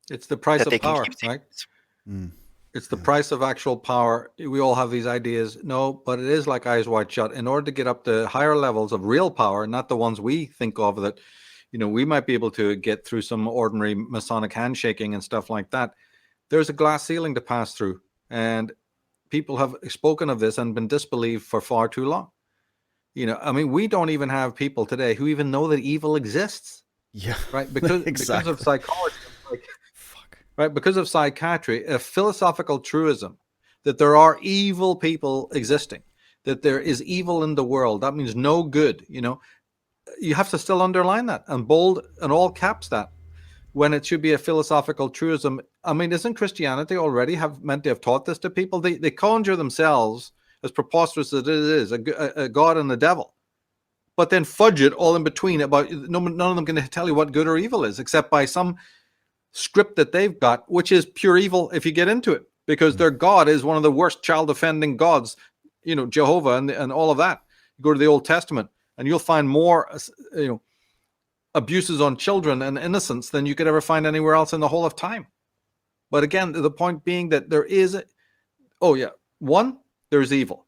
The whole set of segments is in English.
It's the price that they of can power, keep right? secrets. It's the price of actual power. We all have these ideas. No, but it is like eyes wide shut. In order to get up to higher levels of real power, not the ones we think of that, we might be able to get through some ordinary Masonic handshaking and stuff like that. There's a glass ceiling to pass through. And people have spoken of this and been disbelieved for far too long. I mean, we don't even have people today who even know that evil exists, Yeah. right? Because Exactly. of psychology, Fuck. right? Because of psychiatry, a philosophical truism that there are evil people existing, that there is evil in the world. That means no good. You have to still underline that and bold and all caps that, when it should be a philosophical truism. I mean, isn't Christianity already meant to have taught this to people? They conjure themselves, as preposterous as it is, a God and a devil, but then fudge it all in between. About none of them can tell you what good or evil is, except by some script that they've got, which is pure evil if you get into it, because their God is one of the worst child offending gods, Jehovah and all of that. You go to the Old Testament and you'll find more, abuses on children and innocents than you could ever find anywhere else in the whole of time. But again, the point being that there is, one, there's evil.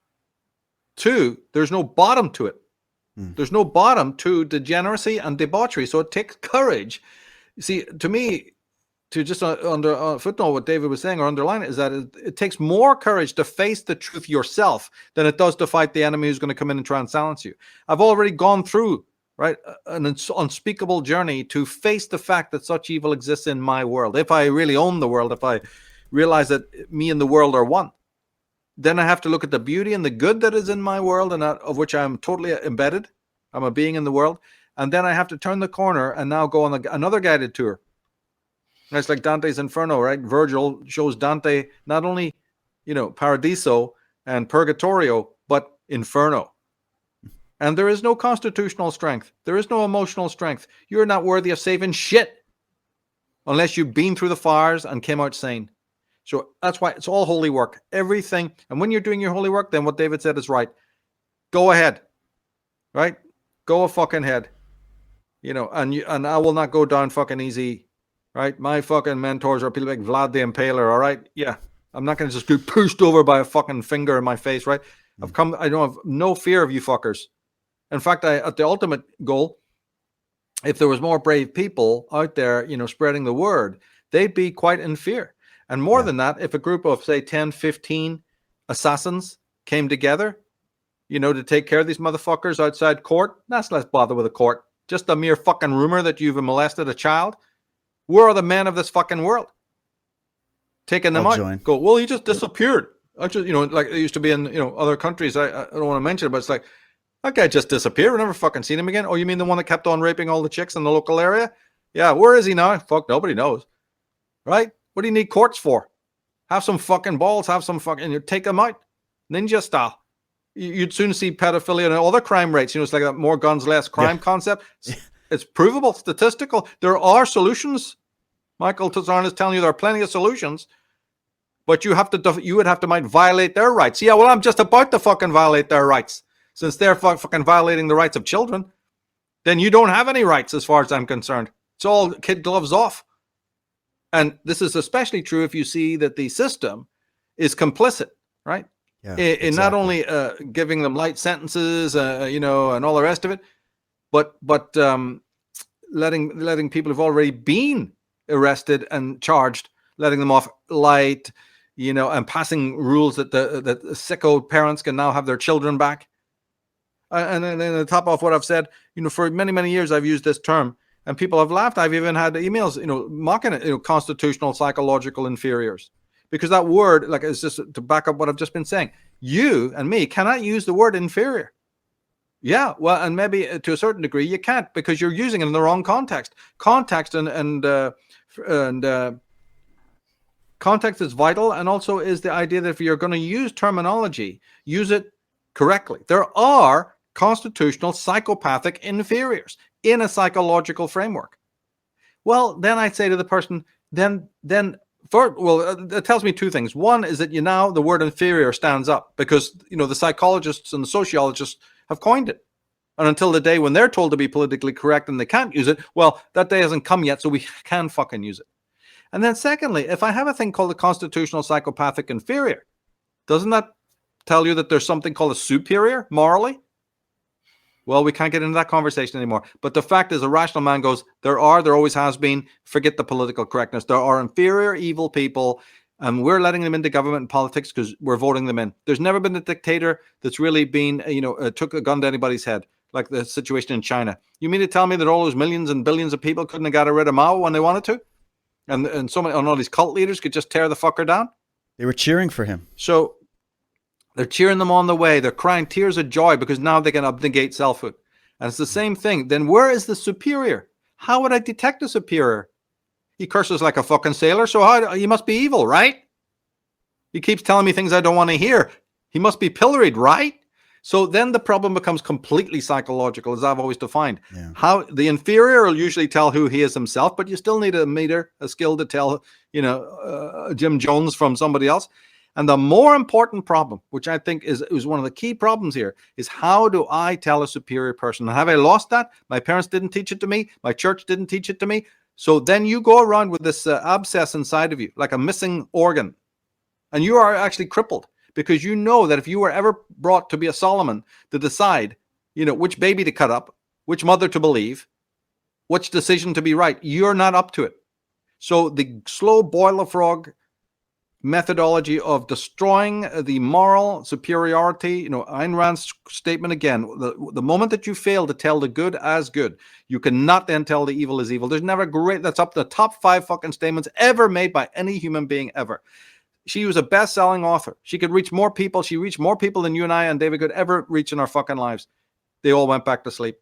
Two, there's no bottom to it. There's no bottom to degeneracy and debauchery. So it takes courage. See, to me, to just footnote what David was saying or underline it, is that it takes more courage to face the truth yourself than it does to fight the enemy who's going to come in and try and silence you. I've already gone through, right, an unspeakable journey to face the fact that such evil exists in my world. If I really own the world, if I realize that me and the world are one, then I have to look at the beauty and the good that is in my world, and of which I'm totally embedded. I'm a being in the world. And then I have to turn the corner and now go on another guided tour. And it's like Dante's Inferno, right? Virgil shows Dante not only, Paradiso and Purgatorio, but Inferno. And there is no constitutional strength. There is no emotional strength. You're not worthy of saving shit unless you've been through the fires and came out sane. So that's why it's all holy work. Everything. And when you're doing your holy work, then what David said is right. Go ahead. Right? Go a fucking head. And I will not go down fucking easy. Right? My fucking mentors are people like Vlad the Impaler. All right? Yeah. I'm not going to just get pushed over by a fucking finger in my face. Right? I don't have no fear of you fuckers. In fact, at the ultimate goal, if there was more brave people out there, spreading the word, they'd be quite in fear. And more than that, if a group of, say, 10, 15 assassins came together, to take care of these motherfuckers outside court, that's less bother with a court. Just a mere fucking rumor that you've molested a child. Where are the men of this fucking world? Taking them out. Go, well, he just disappeared. Actually, like it used to be in, other countries. I don't want to mention it, but it's like, that guy just disappeared. We never fucking seen him again. Oh, you mean the one that kept on raping all the chicks in the local area? Yeah, where is he now? Fuck, nobody knows. Right? What do you need courts for? Have some fucking balls, have some fucking, you take them out. Ninja style. You'd soon see pedophilia and other crime rates. It's like that more guns, less crime concept. It's provable, statistical. There are solutions. Michael Tsarion is telling you there are plenty of solutions. But you would have to might violate their rights. Yeah, well, I'm just about to fucking violate their rights. Since they're fucking violating the rights of children, then you don't have any rights as far as I'm concerned. It's all kid gloves off. And this is especially true if you see that the system is complicit, right? Yeah, in not only giving them light sentences, and all the rest of it, but letting people who've already been arrested and charged, letting them off light, and passing rules that the sicko parents can now have their children back. And then to top off what I've said, for many, many years I've used this term, and people have laughed. I've even had emails, mocking it, constitutional psychological inferiors. Because that word, like, it's just to back up what I've just been saying. You and me cannot use the word inferior. Yeah, well, and maybe to a certain degree you can't, because you're using it in the wrong context. Context and context is vital, and also is the idea that if you're going to use terminology, use it correctly. There are constitutional psychopathic inferiors in a psychological framework. Well, then I'd say to the person, it tells me two things. One is that the word inferior stands up because, the psychologists and the sociologists have coined it. And until the day when they're told to be politically correct and they can't use it, well, that day hasn't come yet, so we can fucking use it. And then secondly, if I have a thing called the constitutional psychopathic inferior, doesn't that tell you that there's something called a superior morally? Well, we can't get into that conversation anymore. But the fact is, a rational man goes, there always has been, forget the political correctness. There are inferior, evil people, and we're letting them into government and politics because we're voting them in. There's never been a dictator that's really been, took a gun to anybody's head, like the situation in China. You mean to tell me that all those millions and billions of people couldn't have got rid of Mao when they wanted to? And so many, and all these cult leaders could just tear the fucker down? They were cheering for him. So they're cheering them on the way. They're crying tears of joy because now they can abnegate selfhood. And it's the same thing. Then where is the superior? How would I detect a superior? He curses like a fucking sailor, so he must be evil, right? He keeps telling me things I don't want to hear. He must be pilloried, right? So then the problem becomes completely psychological, as I've always defined. Yeah. How the inferior will usually tell who he is himself, but you still need a meter, a skill to tell, Jim Jones from somebody else. And the more important problem, which I think is one of the key problems here, is how do I tell a superior person? Have I lost that? My parents didn't teach it to me. My church didn't teach it to me. So then you go around with this abscess inside of you, like a missing organ. And you are actually crippled because you know that if you were ever brought to be a Solomon to decide, which baby to cut up, which mother to believe, which decision to be right, you're not up to it. So the slow boil the frog methodology of destroying the moral superiority, Ayn Rand's statement again, the moment that you fail to tell the good as good, you cannot then tell the evil as evil. There's never that's up to the top 5 fucking statements ever made by any human being ever. She was a best-selling author. She could reach more people. She reached more people than you and I and David could ever reach in our fucking lives. They all went back to sleep.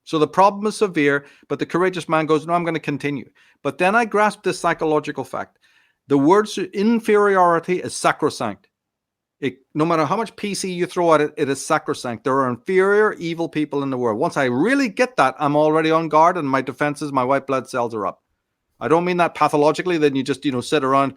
So the problem is severe, but the courageous man goes, no, I'm going to continue. But then I grasped this psychological fact. The word inferiority is sacrosanct. No matter how much PC you throw at it, it is sacrosanct. There are inferior, evil people in the world. Once I really get that, I'm already on guard and my defenses, my white blood cells are up. I don't mean that pathologically, then you just, sit around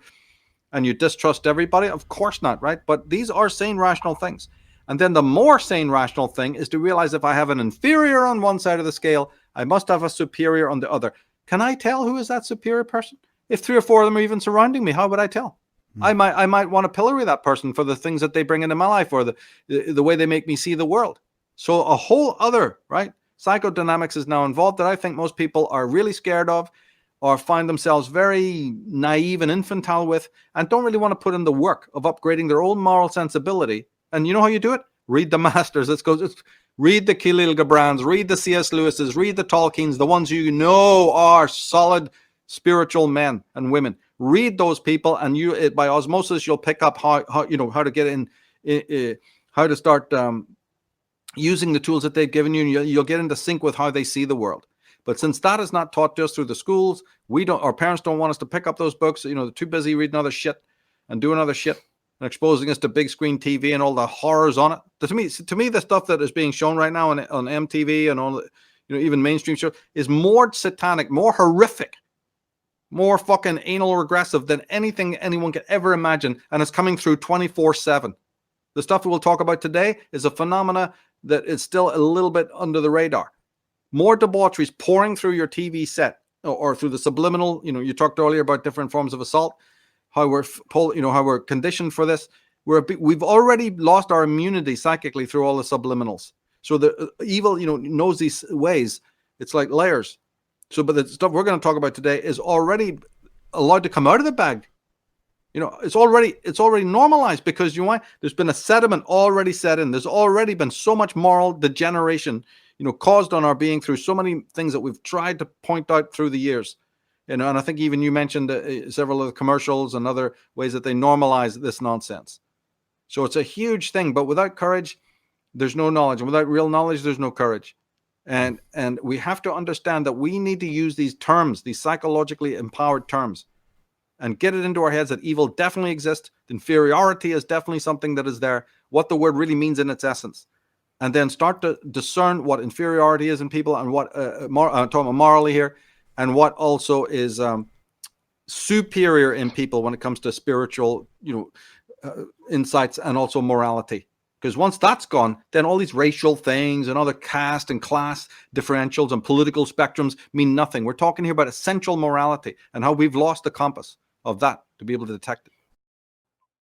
and you distrust everybody. Of course not, right? But these are sane, rational things. And then the more sane, rational thing is to realize if I have an inferior on one side of the scale, I must have a superior on the other. Can I tell who is that superior person? If 3 or 4 of them are even surrounding me, how would I tell? I might want to pillory that person for the things that they bring into my life or the way they make me see the world. So a whole other, right, psychodynamics is now involved that I think most people are really scared of or find themselves very naive and infantile with and don't really want to put in the work of upgrading their own moral sensibility. And you know how you do it? Read the masters. Read the Khalil Gibrans, read the C.S. Lewis's, read the Tolkien's, the ones you know are solid spiritual men and women. Read those people, and by osmosis you'll pick up how to get in, how to start using the tools that they've given you, and you'll get into sync with how they see the world. But since that is not taught to us through the schools, our parents don't want us to pick up those books. They're too busy reading other shit and doing other shit and exposing us to big screen TV and all the horrors on it. To me, the stuff that is being shown right now on MTV and all, even mainstream shows is more satanic, more horrific, more fucking anal regressive than anything anyone could ever imagine, and it's coming through 24/7. The stuff we'll talk about today is a phenomena that is still a little bit under the radar. More debauchery is pouring through your TV set or through the subliminal. You talked earlier about different forms of assault, how we're conditioned for this. We've already lost our immunity psychically through all the subliminals. So the evil, knows these ways. It's like layers. So, but the stuff we're going to talk about today is already allowed to come out of the bag. It's already normalized because there's been a sediment already set in. There's already been so much moral degeneration, caused on our being through so many things that we've tried to point out through the years. And I think even you mentioned several of the commercials and other ways that they normalize this nonsense. So it's a huge thing, but without courage, there's no knowledge. And without real knowledge, there's no courage. And we have to understand that we need to use these terms, these psychologically empowered terms, and get it into our heads that evil definitely exists. Inferiority is definitely something that is there, what the word really means in its essence. And then start to discern what inferiority is in people and what, I'm talking about morally here, and what also is superior in people when it comes to spiritual, insights and also morality. Because once that's gone, then all these racial things and other caste and class differentials and political spectrums mean nothing. We're talking here about essential morality and how we've lost the compass of that to be able to detect it.